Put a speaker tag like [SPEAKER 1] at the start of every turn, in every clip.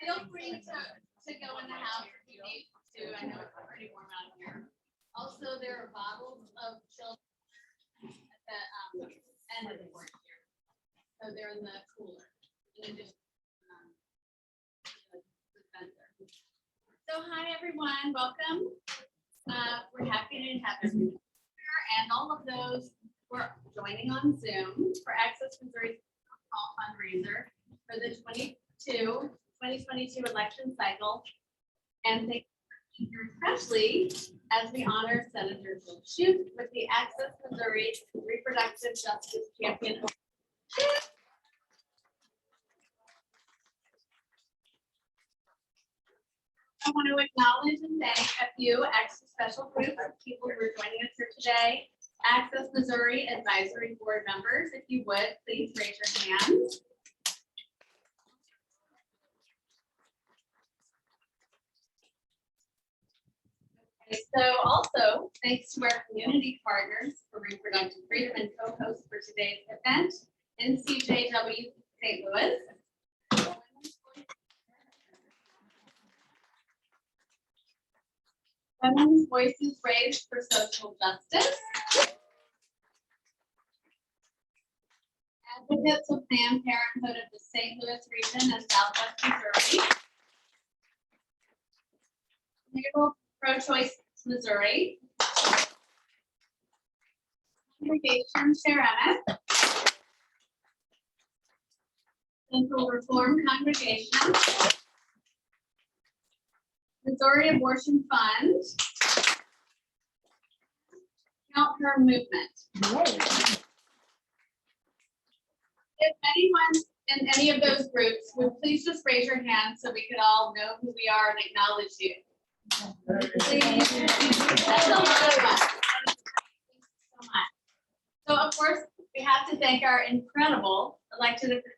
[SPEAKER 1] Feel free to go in the house if you need to. I know it's pretty warm out here. Also, there are bottles of chilled at the end of the board here. So they're in the cooler. In addition, dispenser. So hi everyone, welcome. We're happy to have everyone here and all of those who are joining on Zoom for Access Missouri's Fall fundraiser for the 2022 election cycle. And thank you especially as we honor Senator Jill Shute with the Access Missouri Reproductive Justice Champion. I want to acknowledge and thank a few extra special groups of people who are joining us here today. Access Missouri Advisory Board members, if you would, please raise your hands. Okay, so also, thanks to our community partners for reproductive freedom and co-hosts for today's event, NCJW St. Louis. Women's Voices Raised for Social Justice. Advocates of Planned Parenthood of the St. Louis region and Southwest Missouri. Legal Pro-Choice Missouri. Congregation Sharoneth. Central Reform Congregation. Missouri Abortion Fund. Count Her Movement. If anyone in any of those groups would please just raise your hand so we could all know who we are and acknowledge you. Please. That's a lot of us. Thank you so much. So of course, we have to thank our incredible elected officials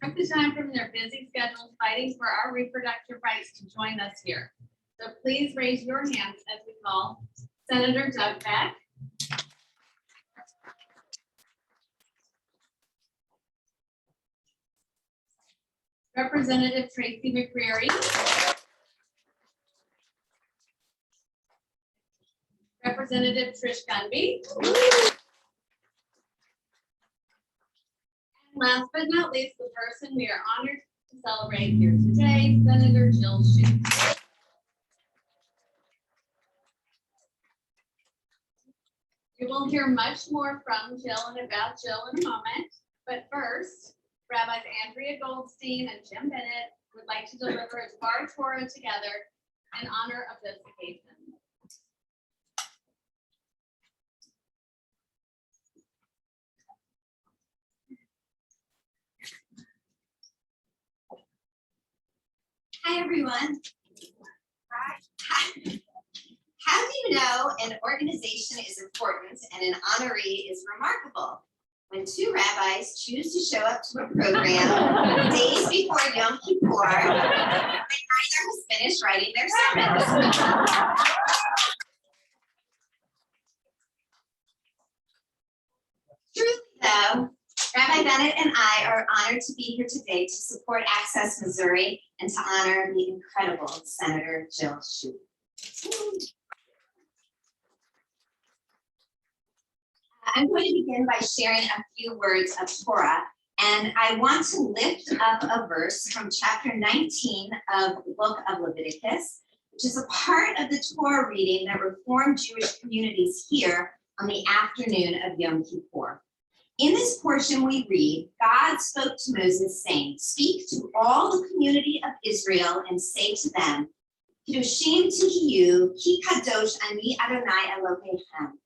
[SPEAKER 1] who took the time from their busy schedules fighting for our reproductive rights to join us here. So please raise your hands as we call Senator Doug Beck. Representative Tracy McCreary. Representative Trish Gunby. And last but not least, the person we are honored to celebrate here today, Senator Jill Shute. You will hear much more from Jill and about Jill in a moment, but first, Rabbis Andrea Goldstein and Jim Bennett would like to deliver a Dvar Torah together in honor of this occasion.
[SPEAKER 2] Hi, everyone. Hi. How do you know an organization is important and an honoree is remarkable? When two rabbis choose to show up to a program days before Yom Kippur, when neither has finished writing their sermons. Truly, though, Rabbi Bennett and I are honored to be here today to support Access Missouri and to honor the incredible Senator Jill Shute. I'm going to begin by sharing a few words of Torah, and I want to lift up a verse from chapter 19 of the book of Leviticus, which is a part of the Torah reading that Reformed Jewish communities hear on the afternoon of Yom Kippur. In this portion we read, God spoke to Moses saying, "Speak to all the community of Israel and say to them, Kedoshim tihiyu, ki kadosh ani Adonai Elohechem.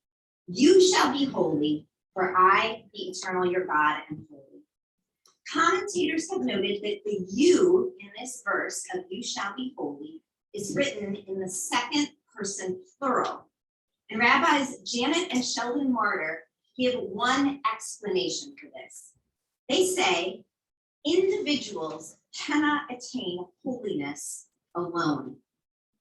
[SPEAKER 2] You shall be holy, for I, the eternal your God, am holy." Commentators have noted that the you in this verse of "you shall be holy" is written in the second person plural. And Rabbis Janet and Sheldon Martyr give one explanation for this. They say, individuals cannot attain holiness alone.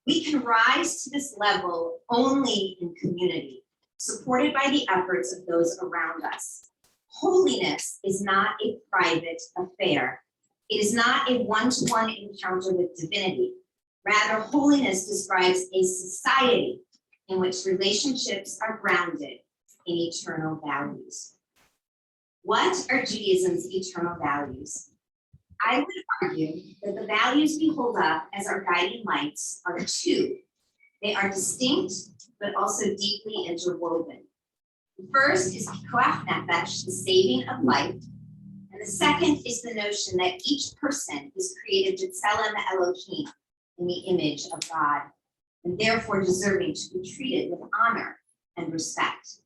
[SPEAKER 2] We can rise to this level only in community, supported by the efforts of those around us. Holiness is not a private affair. It is not a one-to-one encounter with divinity. Rather, holiness describes a society in which relationships are grounded in eternal values. What are Judaism's eternal values? I would argue that the values we hold up as our guiding lights are two. They are distinct, but also deeply interwoven. The first is pikuach nefesh, the saving of life. And the second is the notion that each person is created b'tselem Elohim, in the image of God, and therefore deserving to be treated with honor and respect.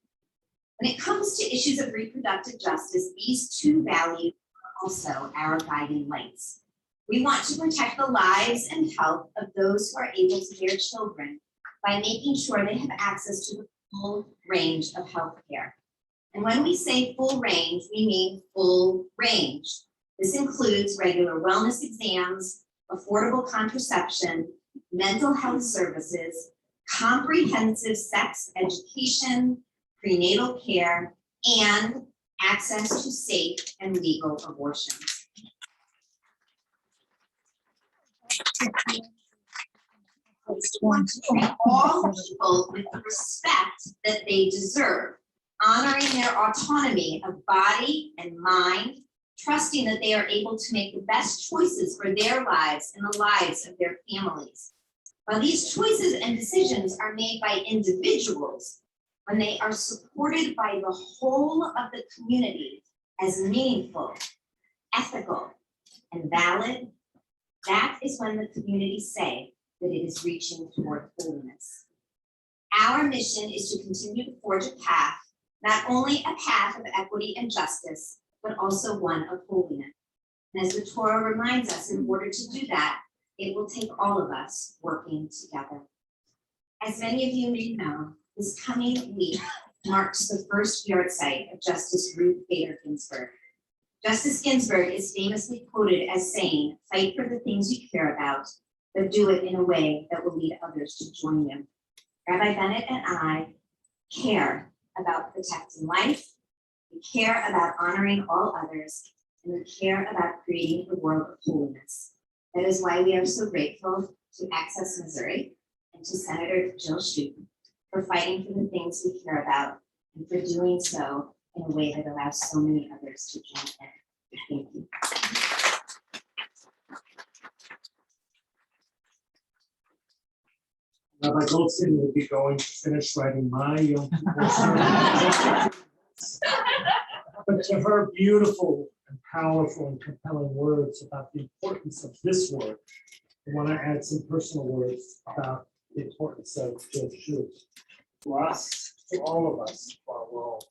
[SPEAKER 2] When it comes to issues of reproductive justice, these two values are also our guiding lights. We want to protect the lives and health of those who are able to bear children by making sure they have access to the full range of health care. And when we say full range, we mean full range. This includes regular wellness exams, affordable contraception, mental health services, comprehensive sex education, prenatal care, and access to safe and legal abortions. We want to treat all people with the respect that they deserve, honoring their autonomy of body and mind, trusting that they are able to make the best choices for their lives and the lives of their families. While these choices and decisions are made by individuals, when they are supported by the whole of the community as meaningful, ethical, and valid, that is when the community say that it is reaching toward holiness. Our mission is to continue to forge a path, not only a path of equity and justice, but also one of holiness. And as the Torah reminds us, in order to do that, it will take all of us working together. As many of you may know, this coming week marks the first yahrzeit of Justice Ruth Bader Ginsburg. Justice Ginsburg is famously quoted as saying, "Fight for the things you care about, but do it in a way that will lead others to join you." Rabbi Bennett and I care about protecting life, we care about honoring all others, and we care about creating a world of holiness. That is why we are so grateful to Access Missouri and to Senator Jill Shoup for fighting for the things we care about and for doing so in a way that allows so many others to join in. Thank you.
[SPEAKER 3] Rabbi Goldstein will be going to finish writing my Yom Kippur sermon. But to her beautiful and powerful and compelling words about the importance of this work, I want to add some personal words about the importance of Jill Shoup to us, to all of us, to our world.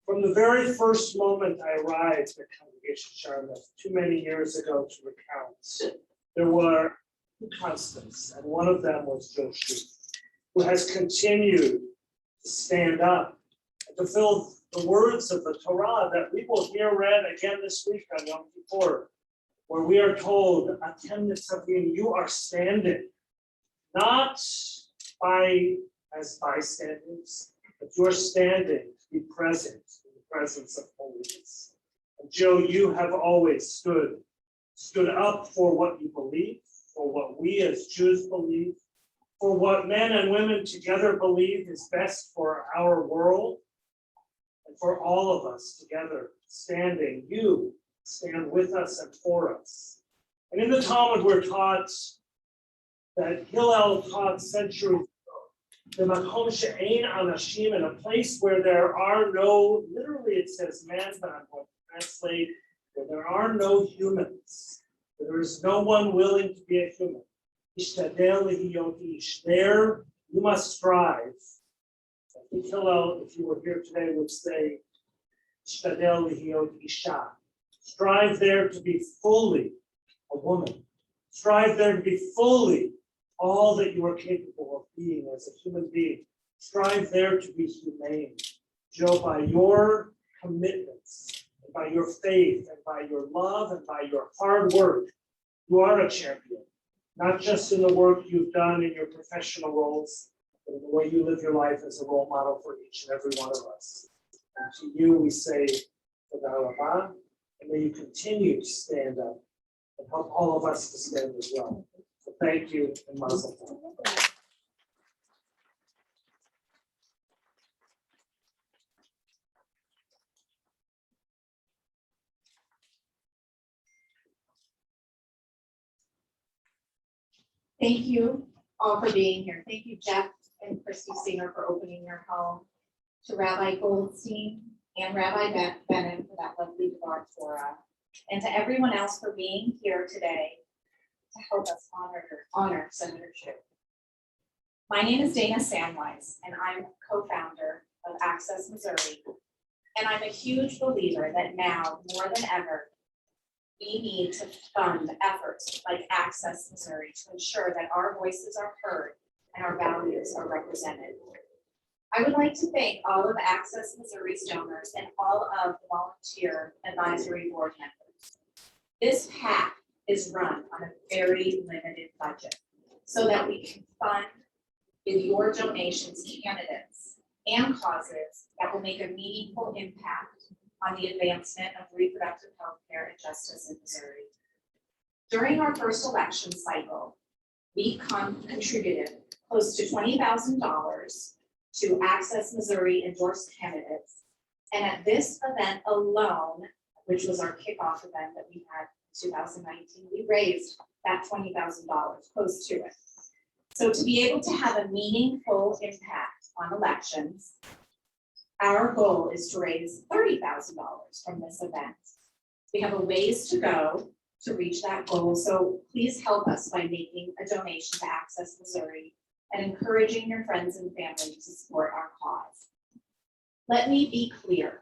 [SPEAKER 3] From the very first moment I arrived at Congregation Charlotte too many years ago to recount, there were two constants, and one of them was Jill Shoup, who has continued to stand up and to fill the words of the Torah that we will hear read again this week on Yom Kippur, where we are told, "Atem nitzavim," you are standing, not as bystanders, but you are standing to be present in the presence of holiness. And Joe, you have always stood up for what you believe, for what we as Jews believe, for what men and women together believe is best for our world, and for all of us together standing. You stand with us and for us. And in the Talmud, we're taught that Hillel taught centuries ago, the makom she'ein anashim, in a place where there are no, literally it says man, but I'm going to translate, where there are no humans. There is no one willing to be a human. Ishtadel lihiyot ish. There you must strive. I think Hillel, if you were here today, would say, Ishtadel lihiyot isha. Strive there to be fully a woman. Strive there to be fully all that you are capable of being as a human being. Strive there to be humane. Joe, by your commitments, and by your faith, and by your love, and by your hard work, you are a champion. Not just in the work you've done in your professional roles, but in the way you live your life as a role model for each and every one of us. And to you we say, Toda Rabah, And may you continue to stand up and help all of us to stand as well. So thank you and mazel tov.
[SPEAKER 4] Thank you all for being here. Thank you, Jeff and Christy Singer, for opening your home, to Rabbi Goldstein and Rabbi Bennett for that lovely Devar Torah, and to everyone else for being here today to help us honor Senator Schuh. My name is Dana Samwise, and I'm co-founder of Access Missouri. And I'm a huge believer that now, more than ever, we need to fund efforts like Access Missouri to ensure that our voices are heard and our values are represented. I would like to thank all of Access Missouri's donors and all of the volunteer advisory board members. This PAC is run on a very limited budget so that we can fund with your donations candidates and causes that will make a meaningful impact on the advancement of reproductive health care and justice in Missouri. During our first election cycle, we contributed close to $20,000 to Access Missouri endorsed candidates. And at this event alone, which was our kickoff event that we had in 2019, we raised that $20,000, close to it. So to be able to have a meaningful impact on elections, our goal is to raise $30,000 from this event. We have a ways to go to reach that goal, so please help us by making a donation to Access Missouri and encouraging your friends and family to support our cause. Let me be clear.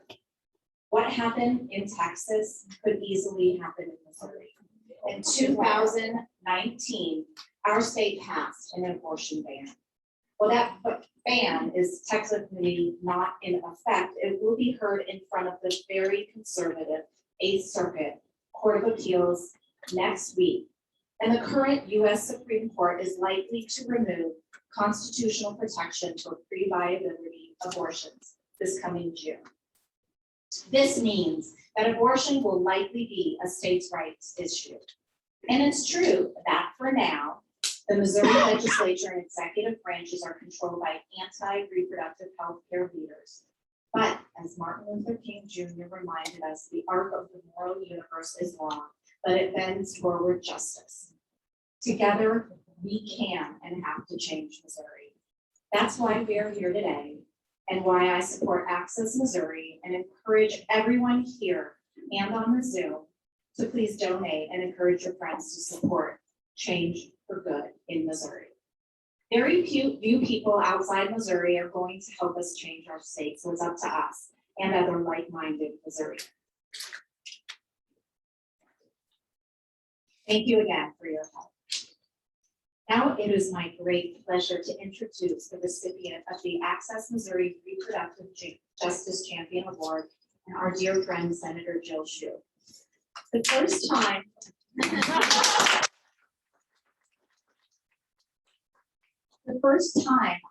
[SPEAKER 4] What happened in Texas could easily happen in Missouri. In 2019, our state passed an abortion ban. Well, that ban is technically not in effect. It will be heard in front of the very conservative 8th Circuit Court of Appeals next week. And the current US Supreme Court is likely to remove constitutional protection for pre-viability abortions this coming June. This means that abortion will likely be a states' rights issue. And it's true that for now, the Missouri legislature and executive branches are controlled by anti-reproductive health care leaders. But as Martin Luther King Jr. reminded us, the arc of the moral universe is long, but it bends toward justice. Together, we can and have to change Missouri. That's why we are here today and why I support Access Missouri and encourage everyone here and on the Zoom to please donate and encourage your friends to support change for good in Missouri. Very few people outside Missouri are going to help us change our state, so it's up to us and other like-minded Missourians. Thank you again for your help. Now it is my great pleasure to introduce the recipient of the Access Missouri Reproductive Justice Champion Award and our dear friend, Senator Jill Schuh. The first time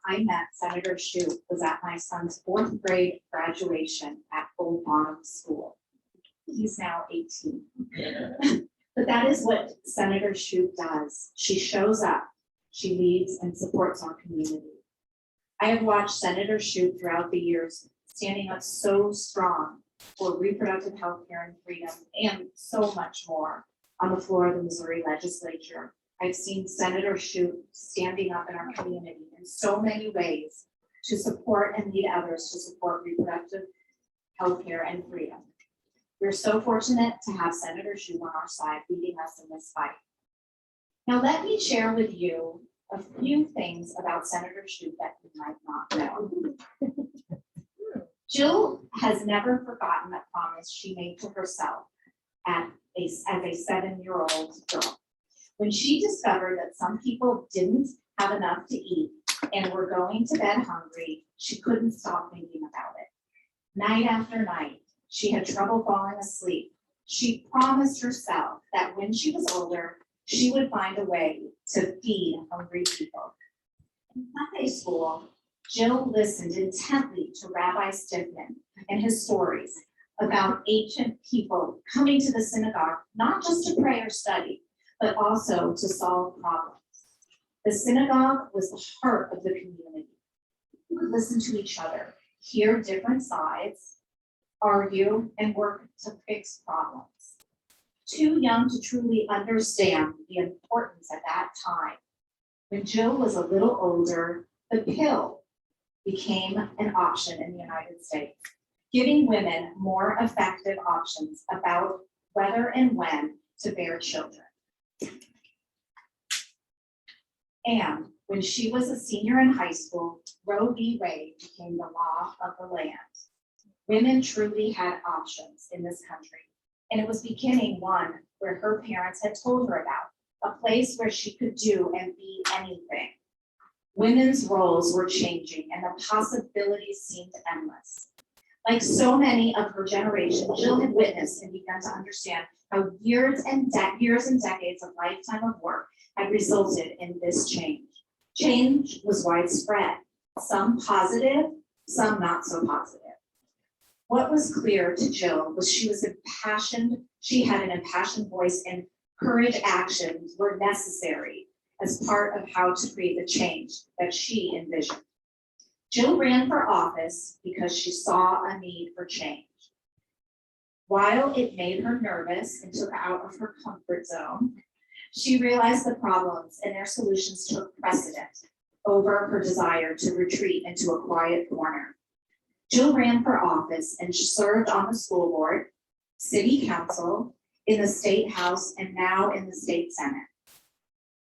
[SPEAKER 4] I met Senator Schuh was at my son's 4th grade graduation at Old Bonham School. He's now 18. But that is what Senator Schuh does. She shows up, she leads and supports our community. I have watched Senator Schuh throughout the years standing up so strong for reproductive health care and freedom and so much more on the floor of the Missouri legislature. I've seen Senator Schuh standing up in our community in so many ways to support and lead others to support reproductive health care and freedom. We're so fortunate to have Senator Schuh on our side leading us in this fight. Now, let me share with you a few things about Senator Schuh that you might not know. Jill has never forgotten a promise she made to herself as a 7-year-old girl. When she discovered that some people didn't have enough to eat and were going to bed hungry, she couldn't stop thinking about it. Night after night, she had trouble falling asleep. She promised herself that when she was older, she would find a way to feed hungry people. In Sunday school, Jill listened intently to Rabbi Stickman and his stories about ancient people coming to the synagogue, not just to pray or study, but also to solve problems. The synagogue was the heart of the community. You could listen to each other, hear different sides, argue, and work to fix problems. Too young to truly understand the importance at that time. When Jill was a little older, the pill became an option in the United States, giving women more effective options about whether and when to bear children. And when she was a senior in high school, Roe v. Wade became the law of the land. Women truly had options in this country, and it was beginning one where her parents had told her about, a place where she could do and be anything. Women's roles were changing, and the possibilities seemed endless. Like so many of her generation, Jill had witnessed and begun to understand how years and decades of lifetime of work had resulted in this change. Change was widespread, some positive, some not so positive. What was clear to Jill was she had an impassioned voice, and courage actions were necessary as part of how to create the change that she envisioned. Jill ran for office because she saw a need for change. While it made her nervous and took her out of her comfort zone, she realized the problems and their solutions took precedent over her desire to retreat into a quiet corner. Jill ran for office and she served on the school board, city council, in the state house, and now in the state senate.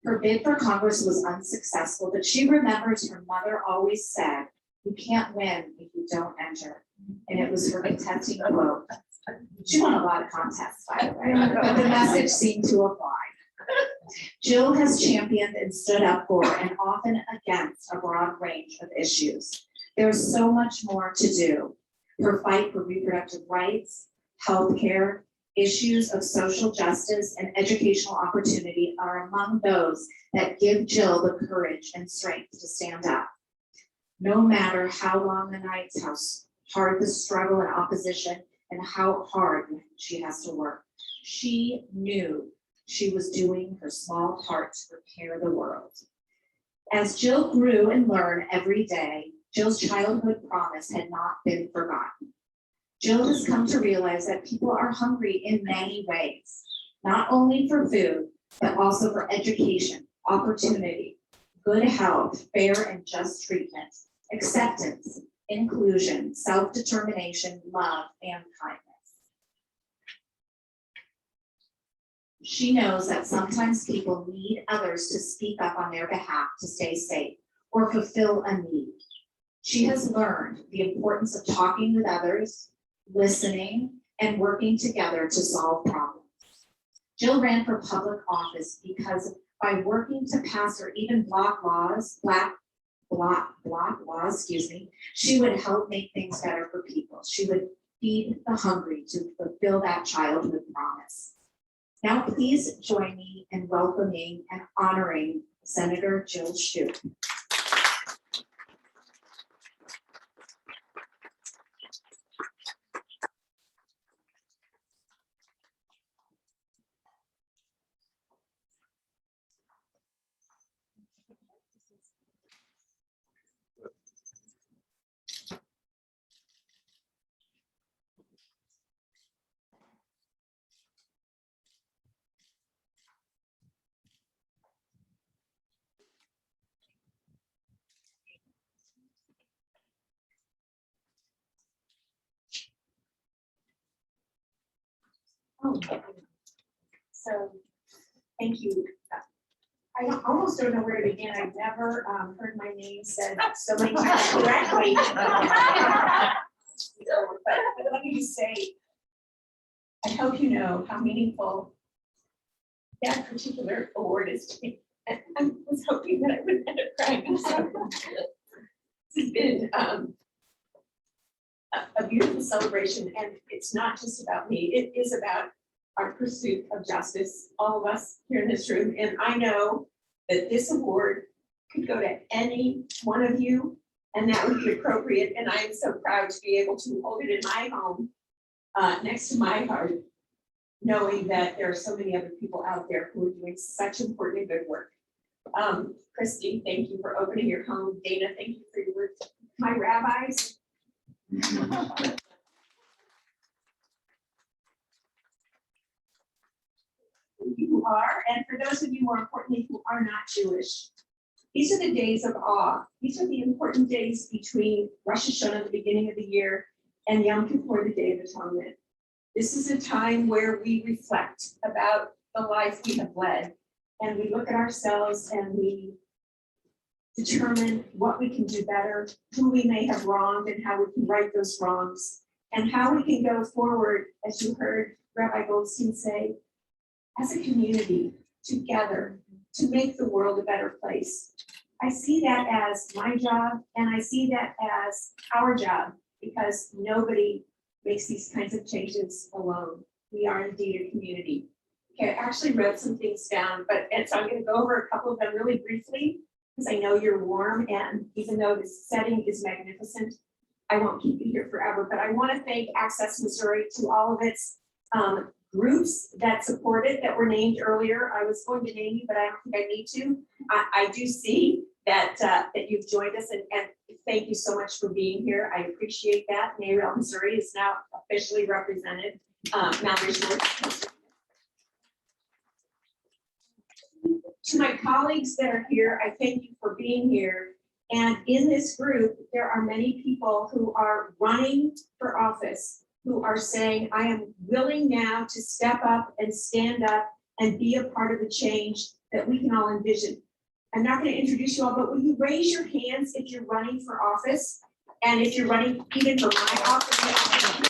[SPEAKER 4] Her bid for Congress was unsuccessful, but she remembers her mother always said, "You can't win if you don't enter." And it was her contesting quote. She won a lot of contests, by the way, but the message seemed to apply. Jill has championed and stood up for and often against a broad range of issues. There's so much more to do. Her fight for reproductive rights, healthcare, issues of social justice, and educational opportunity are among those that give Jill the courage and strength to stand up. No matter how long the nights, how hard the struggle and opposition, and how hard she has to work, she knew she was doing her small part to repair the world. As Jill grew and learned every day, Jill's childhood promise had not been forgotten. Jill has come to realize that people are hungry in many ways, not only for food, but also for education, opportunity, good health, fair and just treatment, acceptance, inclusion, self-determination, love, and kindness. She knows that sometimes people need others to speak up on their behalf to stay safe or fulfill a need. She has learned the importance of talking with others, listening, and working together to solve problems. Jill ran for public office because by working to pass or even block laws, she would help make things better for people. She would feed the hungry to fulfill that childhood promise. Now please join me in welcoming and honoring Senator Jill Shoup. Oh, so thank you. I almost don't know where to begin. I've never heard my name said so many times correctly. But let me just say, I hope you know how meaningful that particular award is to me. And I was hoping that I wouldn't end up crying. So this has been a beautiful celebration, and it's not just about me. It is about our pursuit of justice, all of us here in this room. And I know that this award could go to any one of you, and that would be appropriate. And I am so proud to be able to hold it in my home
[SPEAKER 5] next to my heart, knowing that there are so many other people out there who are doing such important and good work. Christy, thank you for opening your home. Dana, thank you for your work. My rabbis. You are, and for those of you more importantly who are not Jewish, these are the days of awe. These are the important days between Rosh Hashanah, the beginning of the year, and Yom Kippur, the Day of Atonement. This is a time where we reflect about the life we have led, and we look at ourselves and we determine what we can do better, who we may have wronged and how we can right those wrongs, and how we can go forward, as you heard Rabbi Goldstein say, as a community, together, to make the world a better place. I see that as my job, and I see that as our job, because nobody makes these kinds of changes alone. We are indeed a community. Okay, I actually wrote some things down, and so I'm going to go over a couple of them really briefly, because I know you're warm, and even though this setting is magnificent, I won't keep you here forever, but I want to thank Access Missouri to all of its groups that support it, that were named earlier. I was going to name you, but I don't think I need to. I do see that that you've joined us, and thank you so much for being here. I appreciate that. Maryville, Missouri is now officially represented. Mount Richmond. To my colleagues that are here, I thank you for being here. And in this group, there are many people who are running for office, who are saying, I am willing now to step up and stand up and be a part of the change that we can all envision. I'm not going to introduce you all, but will you raise your hands if you're running for office? And if you're running even for my office?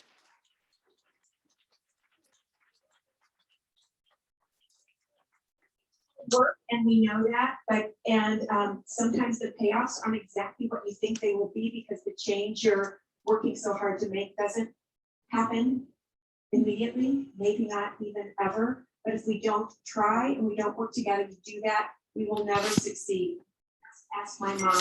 [SPEAKER 5] Work, and we know that, but sometimes the payoffs aren't exactly what you think they will be, because the change you're working so hard to make doesn't happen immediately, maybe not even ever. But if we don't try and we don't work together to do that, we will never succeed. Ask my mom.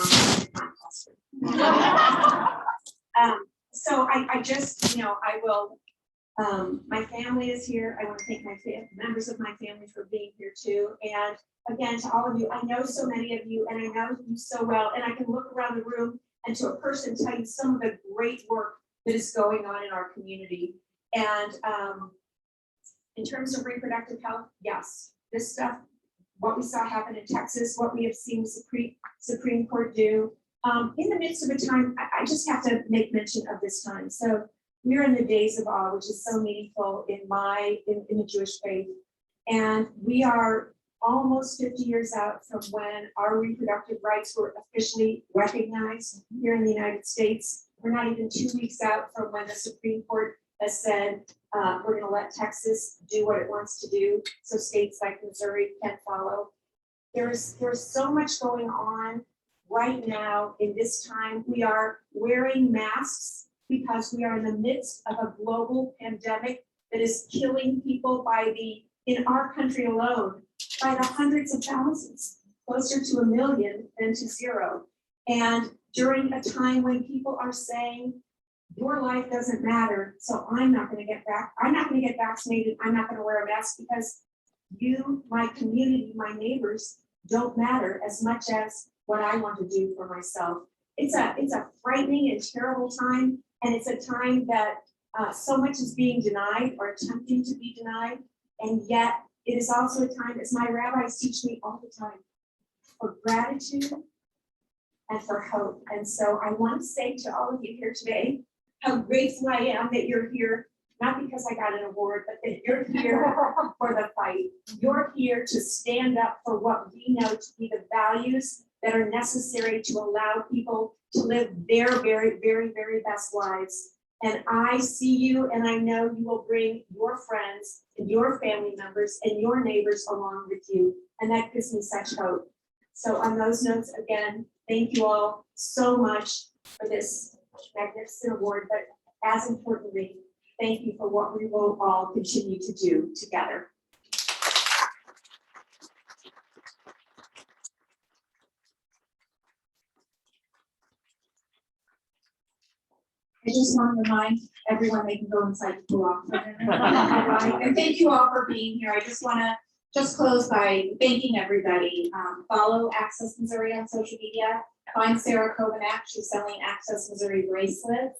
[SPEAKER 5] So I just, I will. My family is here. I want to thank my members of my family for being here too. And again, to all of you, I know so many of you, and I know you so well, and I can look around the room and to a person tell you some of the great work that is going on in our community. And in terms of reproductive health, yes, this stuff, what we saw happen in Texas, what we have seen the Supreme Court do, in the midst of a time, I just have to make mention of this time. So we're in the days of awe, which is so meaningful in the Jewish faith. And we are almost 50 years out from when our reproductive rights were officially recognized here in the United States. We're not even 2 weeks out from when the Supreme Court has said, we're going to let Texas do what it wants to do, so states like Missouri can follow. There's so much going on right now in this time. We are wearing masks because we are in the midst of a global pandemic that is killing people in our country alone, by the hundreds of thousands, closer to 1 million than to 0. And during a time when people are saying, your life doesn't matter, so I'm not going to get vaccinated, I'm not going to wear a mask because you, my community, my neighbors don't matter as much as what I want to do for myself. It's a frightening and terrible time, and it's a time that so much is being denied or attempting to be denied, and yet it is also a time, as my rabbis teach me all the time, for gratitude and for hope. And so I want to say to all of you here today, how grateful I am that you're here, not because I got an award, but that you're here for the fight. You're here to stand up for what we know to be the values that are necessary to allow people to live their very, very, very best lives. And I see you, and I know you will bring your friends and your family members and your neighbors along with you. And that gives me such hope. So on those notes, again, thank you all so much for this magnificent award, but as importantly, thank you for what we will all continue to do together.
[SPEAKER 4] I just want to remind everyone they can go inside to cool off. And thank you all for being here. I just want to close by thanking everybody. Follow Access Missouri on social media. Find Sarah Kovanak. She's selling Access Missouri bracelets.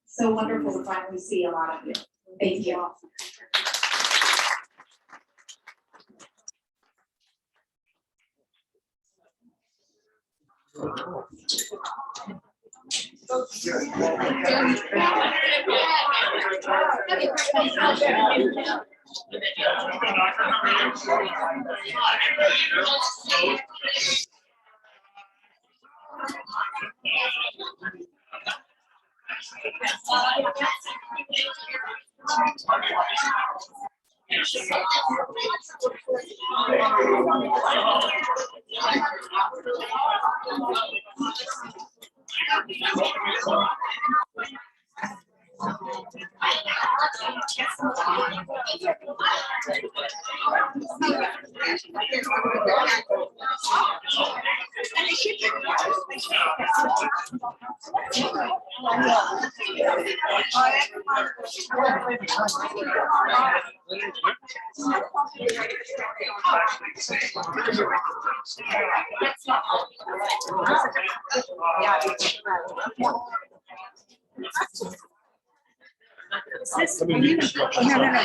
[SPEAKER 4] So wonderful to finally see a lot of you. Thank you all.
[SPEAKER 6] No, no, no.